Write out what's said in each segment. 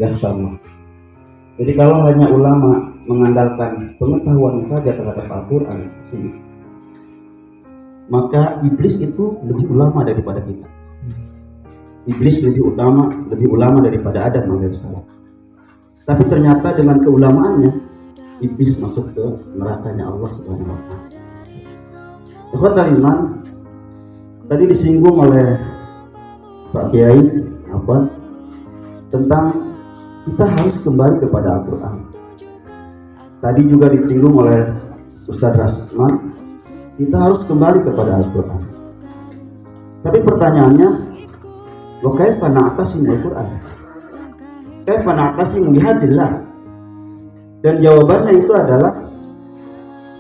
yakhshallah. Jadi kalau hanya ulama mengandalkan pengetahuan saja terhadap Al-Quran, maka iblis itu lebih ulama daripada kita. Iblis lebih ulama daripada Adam alaihissalam. Tapi ternyata dengan keulamaannya, iblis masuk ke nerakanya Allah Subhanahu wa Ta'ala. Ikhwatal iman, tadi disinggung oleh Pak Kiai tentang kita harus kembali kepada Al-Quran. Tadi juga disinggung oleh Ustadz Rasman, kita harus kembali kepada Al-Quran. Tapi pertanyaannya, wa kaifa na'tasimu Al-Quran? Kaifa na'tasimu bihadillah? Dan jawabannya itu adalah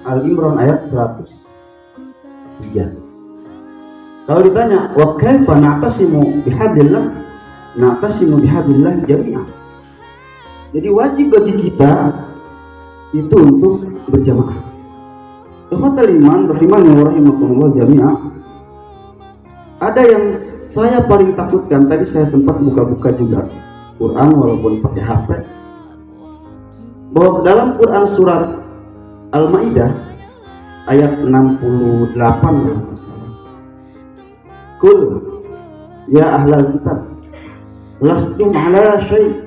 Al-Imran ayat 103. Kalau ditanya, wa kaifa na'tasimu bihadillah? Na'tasimu bihadillah jami'an. Jadi wajib bagi kita itu untuk berjamaah. Ikhwatal iman rahimani wa rahimakumullah jami'ah. Ada yang saya paling takutkan, tadi saya sempat buka-buka juga Quran walaupun pakai HP, bahwa dalam Quran surat Al-Maidah ayat 68, Qul ya ahlal kitab lastum ala syai'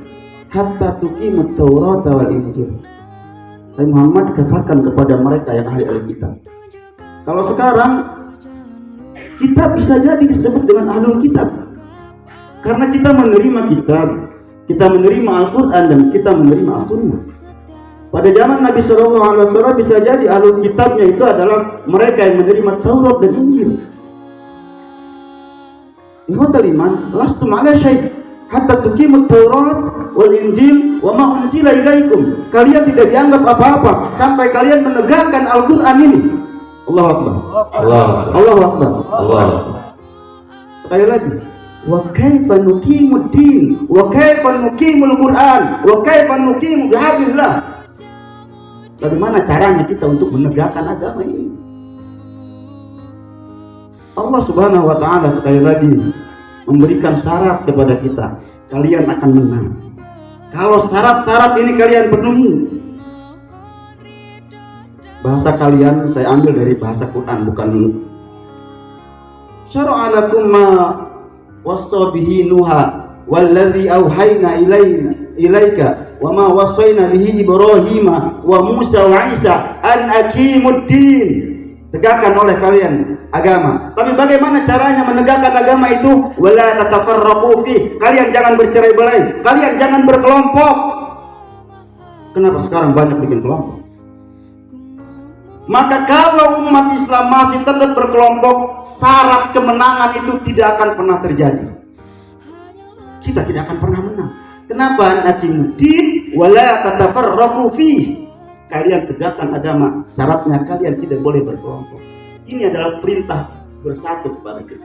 hatta tuqimut Taurata wal Injil. Hai Muhammad, katakan kepada mereka yang ahli Alkitab, kalau sekarang kita bisa jadi disebut dengan ahlul kitab karena kita menerima kitab, kita menerima Al-Quran, dan kita menerima As-Sunnah. Pada zaman Nabi SAW bisa jadi ahlul kitabnya itu adalah mereka yang menerima Taurat dan Injil. Ikhwatal iman, lastum ala syai' hatta tuqimut Taurat wal Injil wa ma unzila ilaikum. Kalian tidak dianggap apa-apa sampai kalian menegakkan Al-Quran ini. Allahu Akbar. Allahu Akbar. Sekali lagi, wa kaifa nuqimud din wa kaifa nuqimul Quran wa kaifa nuqimu bihablillah. Bagaimana caranya kita untuk menegakkan agama ini? Allah Subhanahu wa Ta'ala sekali lagi memberikan syarat kepada kita, kalian akan menang kalau syarat-syarat ini kalian penuhi. Bahasa kalian saya ambil dari bahasa Quran, bukan syara'a lakum ma wassa bihi nuha wallazi auhayna ilaika wa ma wassayna bihi ibrahima wa musa wa isa an aqimud din. Tegakkan oleh kalian agama. Tapi bagaimana caranya menegakkan agama itu? Wala tatafarraqu fi. Kalian jangan bercerai-berai, kalian jangan berkelompok. Kenapa sekarang banyak bikin kelompok? Maka kalau umat Islam masih tetap berkelompok, syarat kemenangan itu tidak akan pernah terjadi. Kita tidak akan pernah menang. Kenapa? Naqimuddin wala tatafarraqu fi. Kalian tegakkan agama, syaratnya kalian tidak boleh berkelompok. Ini adalah perintah bersatu kepada kita.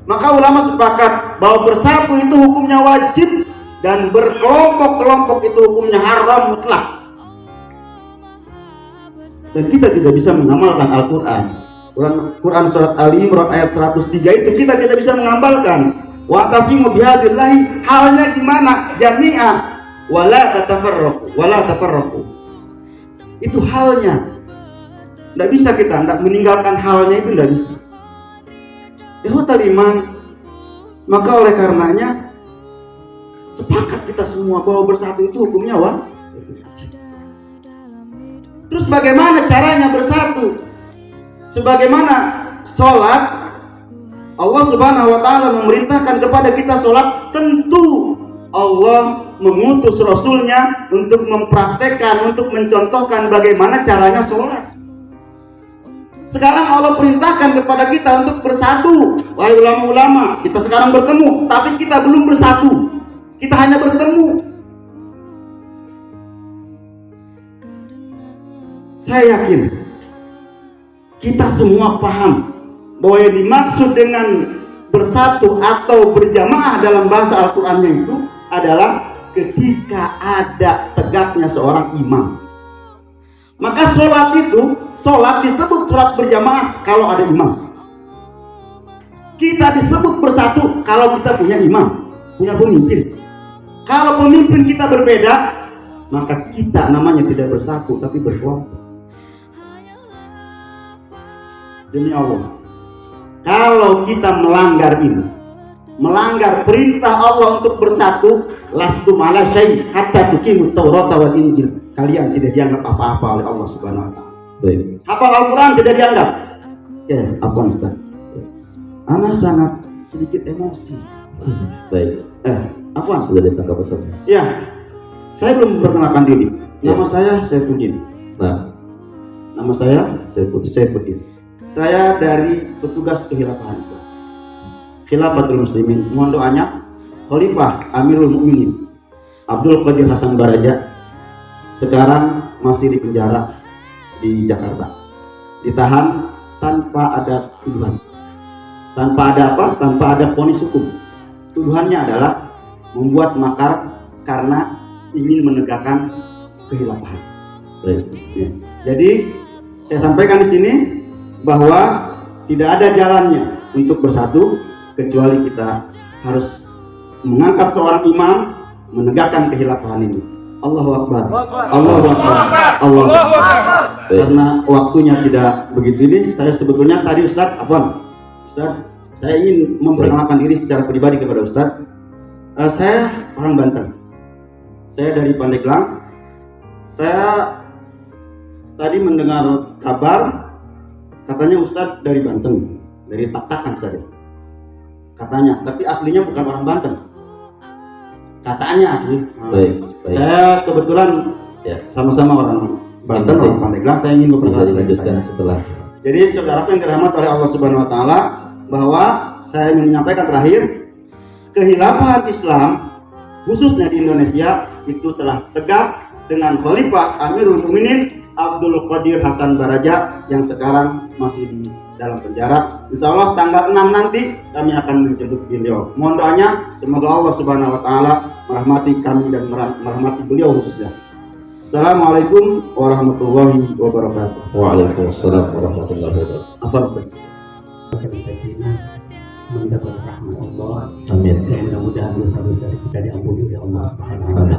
Maka ulama sepakat bahwa bersatu itu hukumnya wajib dan berkelompok-kelompok itu hukumnya haram mutlak. Dan kita tidak bisa mengamalkan Al-Quran. Quran surat Ali Imran ayat 103 itu kita tidak bisa mengamalkan. Wa tasimu bihadillahi, halnya gimana? Jami'ah wala tafarraqu. Itu halnya. Tidak bisa kita meninggalkan halnya, itu tidak bisa. Ikhwatal iman, maka oleh karenanya sepakat kita semua bahwa bersatu itu hukumnya wajib. Terus bagaimana caranya bersatu? Sebagaimana sholat, Allah Subhanahu wa Ta'ala memerintahkan kepada kita sholat, tentu Allah mengutus Rasulnya untuk mempraktekkan, untuk mencontohkan bagaimana caranya sholat. Sekarang Allah perintahkan kepada kita untuk bersatu. Wahai ulama-ulama, kita sekarang bertemu, tapi kita belum bersatu. Kita hanya bertemu. Saya yakin kita semua paham bahwa yang dimaksud dengan bersatu atau berjamaah dalam bahasa Al-Qurannya itu adalah ketika ada tegaknya seorang imam. Maka sholat disebut sholat berjamaah kalau ada imam. Kita disebut bersatu kalau kita punya imam, punya pemimpin. Kalau pemimpin kita berbeda, maka kita namanya tidak bersatu tapi berkelompok. Demi Allah, kalau kita melanggar ini, melanggar perintah Allah untuk bersatu, lastum ala syai' hatta tuqimut Taurata wal Injil. Kalian tidak dianggap apa-apa oleh Allah Subhanahu wa taala. Baik. Hafal Al-Quran tidak dianggap. Ya, apa Ustaz? Ana sangat sedikit emosi. Baik. Apa? Sudah ditangkap Ustaz. Ya, saya belum memperkenalkan diri. Nama saya Saifuddin. Nah, Nama saya Saifuddin. Saya dari petugas kehilafahan Islam. Khilafatul Muslimin. Mohon doanya Khalifah Amirul Mukminin Abdul Qadir Hasan Baraja sekarang masih di penjara di Jakarta. Ditahan tanpa ada tuduhan. Tanpa ada apa? Tanpa ada vonis hukum. Tuduhannya adalah membuat makar karena ingin menegakkan kehilafahan. baik. Ya. Jadi saya sampaikan di sini bahwa tidak ada jalannya untuk bersatu kecuali kita harus mengangkat seorang imam menegakkan kehilafahan ini. Allahu Akbar. Allahu Akbar. Allahu Akbar. Karena waktunya tidak begitu ini, saya sebetulnya tadi Ustaz, saya ingin memperkenalkan diri secara pribadi kepada Ustaz. Saya orang Banten. Saya dari Pandeglang. Saya tadi mendengar kabar katanya Ustaz dari Banten, dari Tak-Takan saja. Katanya, tapi aslinya bukan orang Banten. Katanya asli. Baik. Saya kebetulan Ya. sama-sama orang Banten, orang Pandeglang. Saya ingin Bisa memperkenalkan diri dilanjutkan saya. setelah. Jadi saudaraku yang dirahmati oleh Allah Subhanahu wa taala, bahwa saya ingin menyampaikan terakhir, kehilafahan Islam khususnya di Indonesia itu telah tegak dengan Khalifah Amirul Mukminin Abdul Qadir Hasan Baraja yang sekarang masih di dalam penjara. Insya Allah tanggal 6 nanti kami akan menjemput beliau. Mohon doanya semoga Allah Subhanahu wa taala merahmati kami dan merahmati beliau khususnya. Assalamualaikum warahmatullahi wabarakatuh. Waalaikumsalam warahmatullahi wabarakatuh. Afwan Ustaz. mendapat rahmat Allah Amin. dan mudah-mudahan dosa-dosa kita diampuni oleh Allah Subhanahu wa taala.